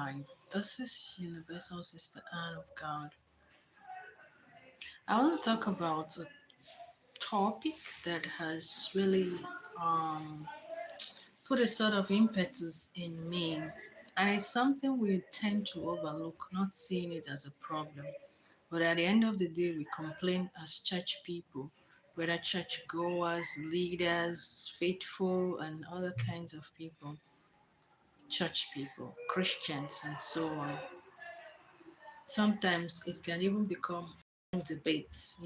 Hi, this is Universal Sister Anne of God. I want to talk about a topic that has really um, put a sort of impetus in me, and it's something we tend to overlook, not seeing it as a problem. But at the end of the day, we complain as church people, whether church goers, leaders, faithful, and other kinds of people, church people, Christians, and so on. Sometimes it can even become debates.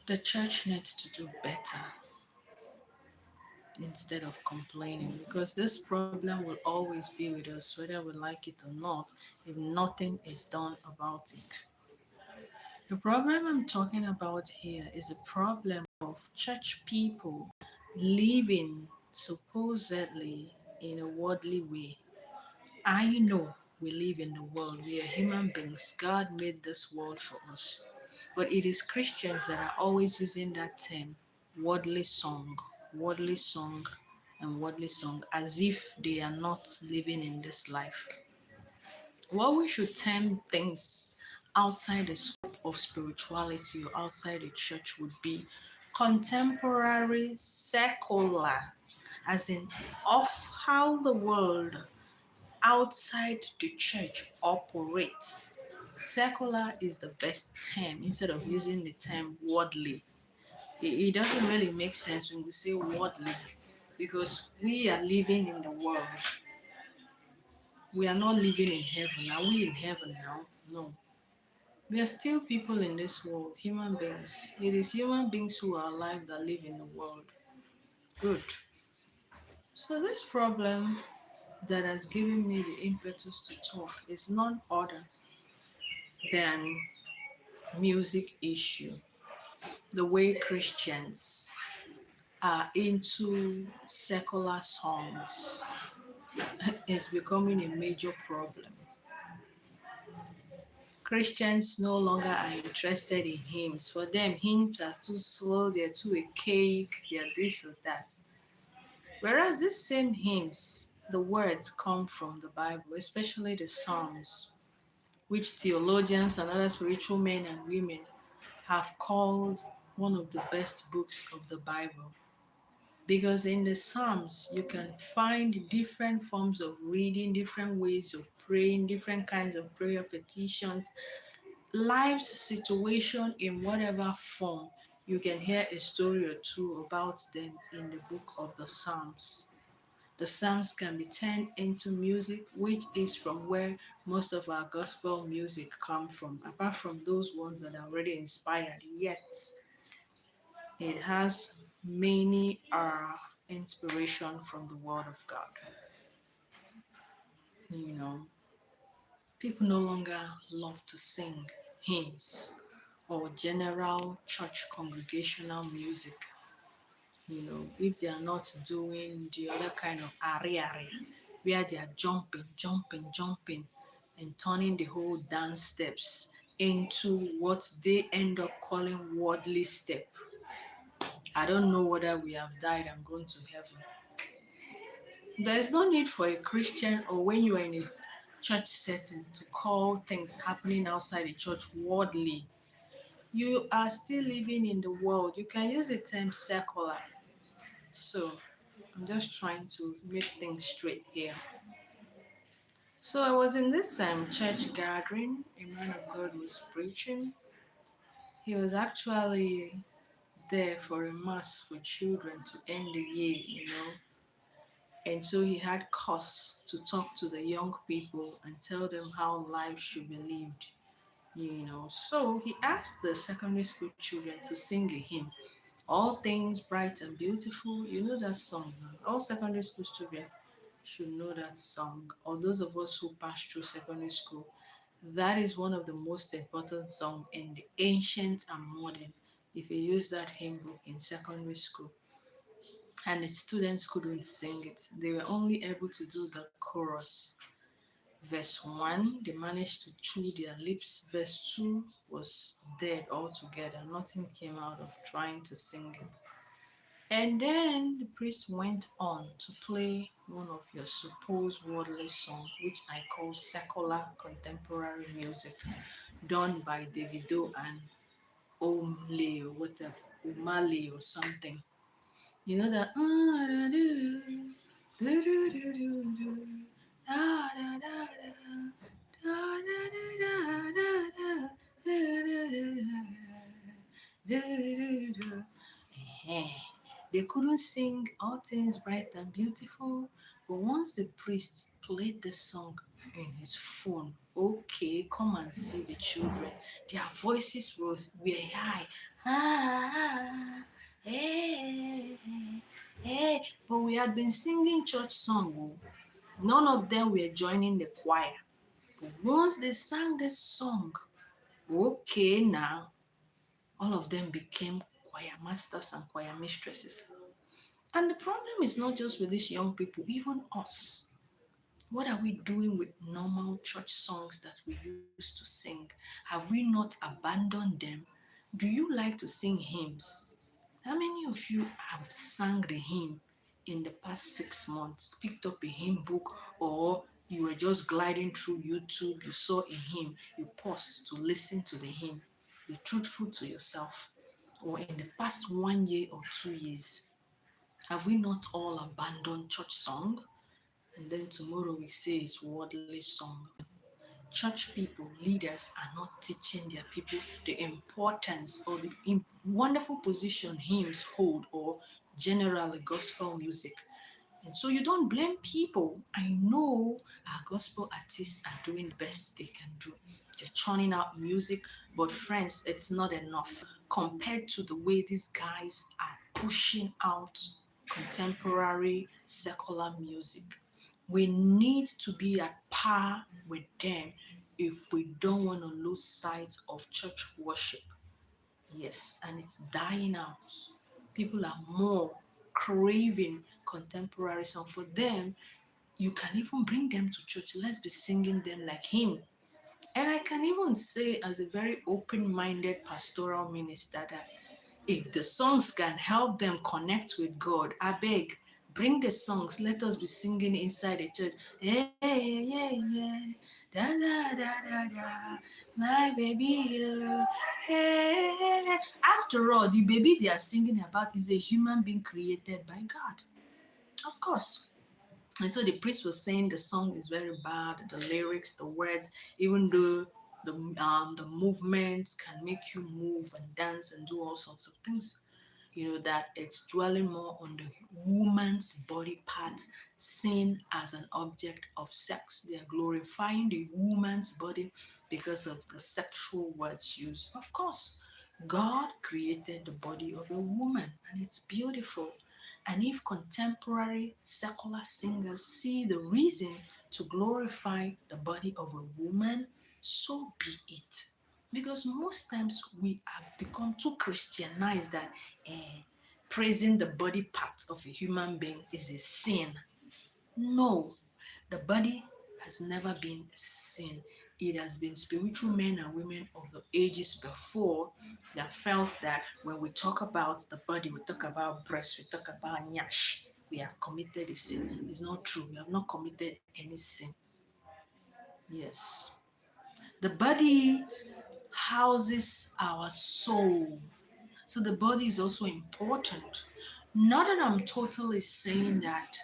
The church needs to do better instead of complaining, because this problem will always be with us whether we like it or not if nothing is done about it. The problem I'm talking about here is a problem of church people living supposedly in a worldly way. I know we live in the world. We are human beings. God made this world for us. But it is Christians that are always using that term, worldly song, and worldly song, as if they are not living in this life. What we should term things outside the scope of spirituality or outside the church would be contemporary secular, as in of how the world outside the church operates. Secular is the best term instead of using the term worldly. It doesn't really make sense when we say worldly, because we are living in the world. We are not living in heaven. Are we in heaven now? No. We are still people in this world, human beings. It is human beings who are alive that live in the world. Good. So, this problem that has given me the impetus to talk is none other than music issue. The way Christians are into secular songs is becoming a major problem. Christians no longer are interested in hymns. For them, hymns are too slow, they're too archaic, they're this or that. Whereas these same hymns, the words come from the Bible, especially the Psalms, which theologians and other spiritual men and women have called one of the best books of the Bible. Because in the Psalms, you can find different forms of reading, different ways of praying, different kinds of prayer petitions, life's situation in whatever form. You can hear a story or two about them in the book of the Psalms. The Psalms can be turned into music, which is from where most of our gospel music come from, apart from those ones that are already inspired. Yet, it has many inspiration from the Word of God. You know, people no longer love to sing hymns or general church congregational music. If they are not doing the other kind of ariari, where they are jumping, jumping, jumping, and turning the whole dance steps into what they end up calling worldly step. I don't know whether we have died and gone to heaven. There is no need for a Christian or when you are in a church setting to call things happening outside the church worldly. You are still living in the world. You can use the term secular. So I'm just trying to make things straight here. So I was in this church gathering. A man of God was preaching. He was actually there for a mass for children to end the year. And so he had cause to talk to the young people and tell them how life should be lived. So he asked the secondary school children to sing a hymn. All things bright and beautiful. You know that song. All secondary school students should know that song. Or those of us who passed through secondary school, that is one of the most important songs in the ancient and modern. If you use that hymn book in secondary school, and the students couldn't sing it, they were only able to do the chorus. Verse 1, they managed to chew their lips. Verse 2 was dead altogether. Nothing came out of trying to sing it. And then the priest went on to play one of your supposed worldly song, which I call secular contemporary music, done by Davido and Omle or whatever, Umale or something. You know that they couldn't sing all things bright and beautiful, but once the priest played the song in his phone, okay, come and see the children. Their voices were high. Ah, hey, hey. But we had been singing church song. Oh. None of them were joining the choir. But once they sang this song, okay, now all of them became choir masters and choir mistresses. And the problem is not just with these young people, even us. What are we doing with normal church songs that we used to sing? Have we not abandoned them? Do you like to sing hymns? How many of you have sung the hymn in the past 6 months? Picked up a hymn book, or you were just gliding through YouTube, you saw a hymn, you paused to listen to the hymn. Be truthful to yourself. Or in the past 1 year or 2 years, have we not all abandoned church song? And then tomorrow we say it's worldly song. Church people, leaders are not teaching their people the importance or the wonderful position hymns hold, or generally gospel music. And so you don't blame people. I know our gospel artists are doing the best they can do. They're churning out music, but friends, it's not enough compared to the way these guys are pushing out contemporary secular music. We need to be at par with them if we don't want to lose sight of church worship. Yes, and it's dying out. People are more craving contemporary song. For them, you can even bring them to church. Let's be singing them like him. And I can even say, as a very open-minded pastoral minister, that if the songs can help them connect with God, I beg, bring the songs. Let us be singing inside the church. Hey, yeah, yeah. Da da da da da. My baby. Hey. After all, the baby they are singing about is a human being created by God. Of course. And so the priest was saying the song is very bad, the lyrics, the words, even though the movements can make you move and dance and do all sorts of things. You know, that it's dwelling more on the woman's body part, seen as an object of sex. They are glorifying the woman's body because of the sexual words used. Of course, God created the body of a woman and it's beautiful. And if contemporary secular singers see the reason to glorify the body of a woman, so be it. Because most times we have become too Christianized that praising the body parts of a human being is a sin. No, the body has never been a sin. It has been spiritual men and women of the ages before that felt that when we talk about the body, we talk about breast, we talk about nyash, we have committed a sin. It's not true. We have not committed any sin. Yes. The body houses our soul. So the body is also important. Not that I'm totally saying that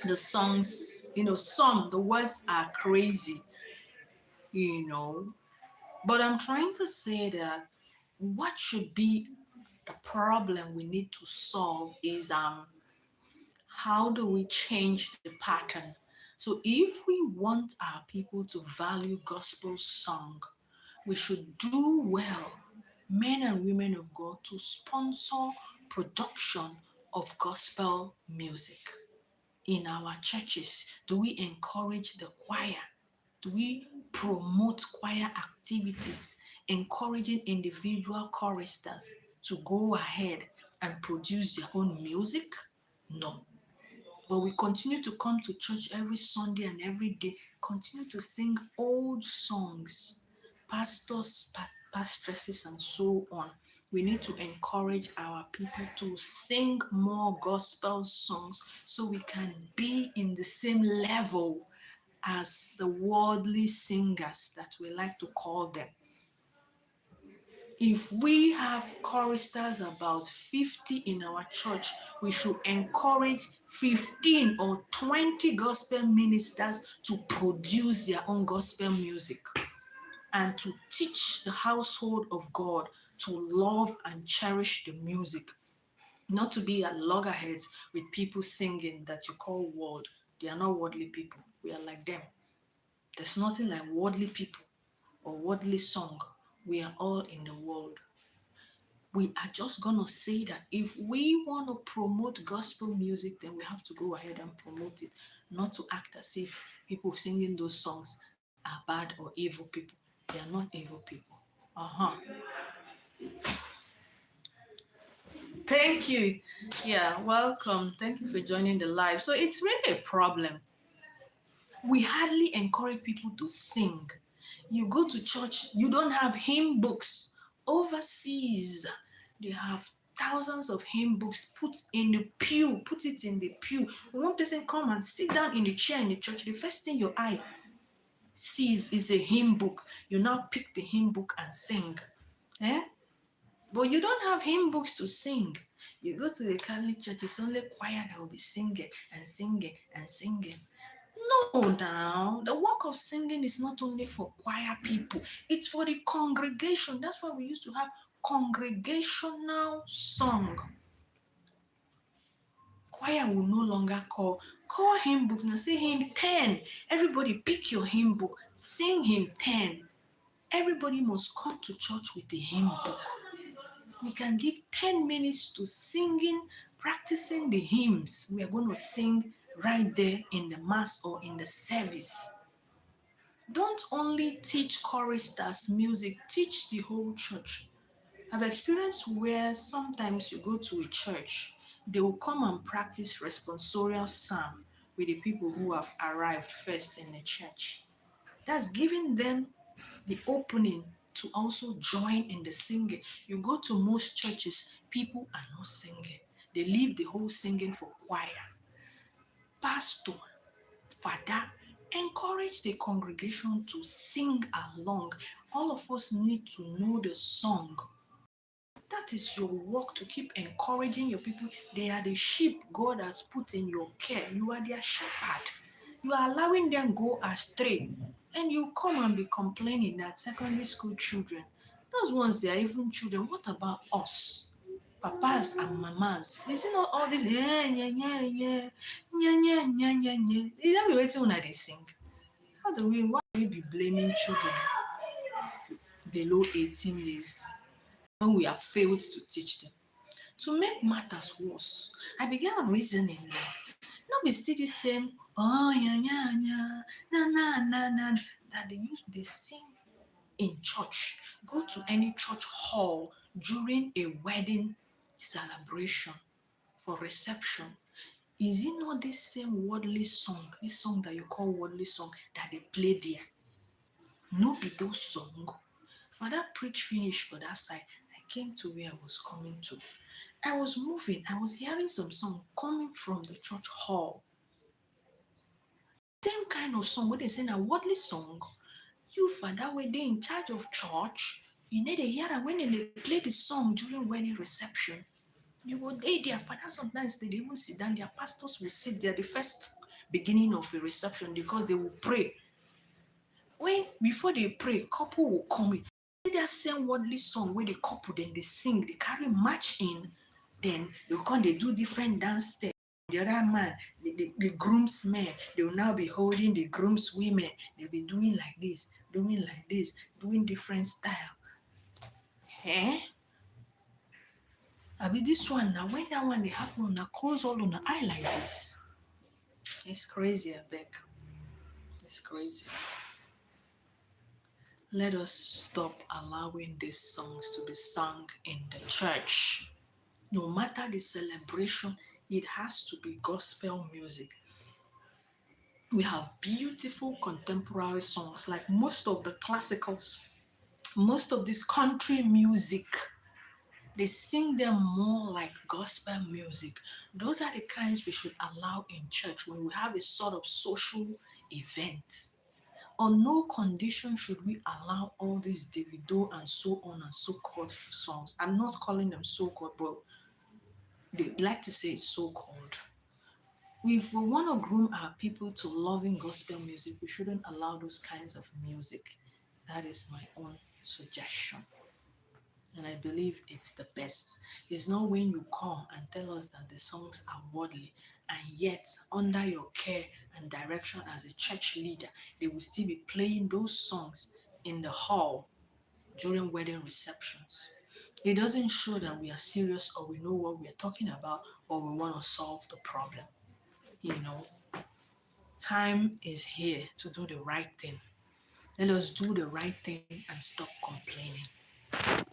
the songs, the words are crazy, you know, but I'm trying to say that what should be the problem we need to solve is how do we change the pattern? So if we want our people to value gospel song, we should do well, men and women of God, to sponsor production of gospel music in our churches. Do we encourage the choir? Do we promote choir activities, encouraging individual choristers to go ahead and produce their own music? No. But we continue to come to church every Sunday and every day, continue to sing old songs, pastors, pastresses, and so on. We need to encourage our people to sing more gospel songs so we can be in the same level as the worldly singers that we like to call them. If we have choristers about 50 in our church, we should encourage 15 or 20 gospel ministers to produce their own gospel music and to teach the household of God to love and cherish the music, not to be at loggerheads with people singing that you call world. They are not worldly people. We are like them. There's nothing like worldly people or worldly song. We are all in the world. We are just going to say that if we want to promote gospel music, then we have to go ahead and promote it, not to act as if people singing those songs are bad or evil people. They are not evil people. Thank you. Yeah, welcome. Thank you for joining the live. So it's really a problem. We hardly encourage people to sing. You go to church, you don't have hymn books. Overseas, they have thousands of hymn books put in the pew, put it in the pew. When one person come and sit down in the chair in the church, the first thing your eye sees is a hymn book. You now pick the hymn book and sing. Eh? But you don't have hymn books to sing. You go to the Catholic church, it's only choir that will be singing and singing and singing. No, now, the work of singing is not only for choir people, it's for the congregation. That's why we used to have congregational song. Choir will no longer call hymn book. Now say hymn 10. Everybody pick your hymn book, sing hymn 10. Everybody must come to church with a hymn book. We can give 10 minutes to singing, practicing the hymns we are going to sing right there in the mass or in the service. Don't only teach choristers music, teach the whole church. I've experienced where sometimes you go to a church, they will come and practice responsorial psalm with the people who have arrived first in the church. That's giving them the opening to also join in the singing. You go to most churches, people are not singing. They leave the whole singing for choir. Pastor, father, encourage the congregation to sing along. All of us need to know the song. That is your work, to keep encouraging your people. They are the sheep God has put in your care. You are their shepherd. You are allowing them go astray. And you come and be complaining that secondary school children, those ones, they are even children. What about us? Papas and mamas. Is it not all this? Yeah, yeah, yeah, yeah, yeah, yeah, yeah, yeah, yeah. Is that waiting when they sing? Why do we be blaming children below 18 years when we have failed to teach them? To make matters worse, I began reasoning like, not be still the same, oh, yeah, yeah, yeah, na, na, na, na, that they sing in church. Go to any church hall during a wedding celebration for reception. Is it not this same worldly song, this song that you call worldly song, that they play there? No be those song. For that preach finish for that side, I came to where I was coming to. I was moving. I was hearing some song coming from the church hall. Same kind of song, what they say a worldly song. You father, when they in charge of church, you need to hear and when they play the song during wedding reception. You will their father, sometimes they even sit down, their pastors will sit there the first beginning of a reception because they will pray. When before they pray, couple will come in. That same worldly song where the couple then they sing, they carry match in, then they will come, they do different dance steps. The other man, the groomsmen, they will now be holding the groom's women. They'll be doing like this, doing different style. Eh? I mean, this one now, when that one they happen, now close all on the eye like this. It's crazy, I beg. It's crazy. Let us stop allowing these songs to be sung in the church. No matter the celebration, it has to be gospel music. We have beautiful contemporary songs, like most of the classicals, most of this country music. They sing them more like gospel music. Those are the kinds we should allow in church when we have a sort of social event. On no condition should we allow all these Davido and so on and so called songs. I'm not calling them so called, but they like to say it's so called. If we want to groom our people to loving gospel music, we shouldn't allow those kinds of music. That is my own suggestion. And I believe it's the best. It's not when you come and tell us that the songs are worldly, and yet, under your care and direction as a church leader, they will still be playing those songs in the hall during wedding receptions. It doesn't show that we are serious or we know what we are talking about or we want to solve the problem. You know, time is here to do the right thing. Let us do the right thing and stop complaining.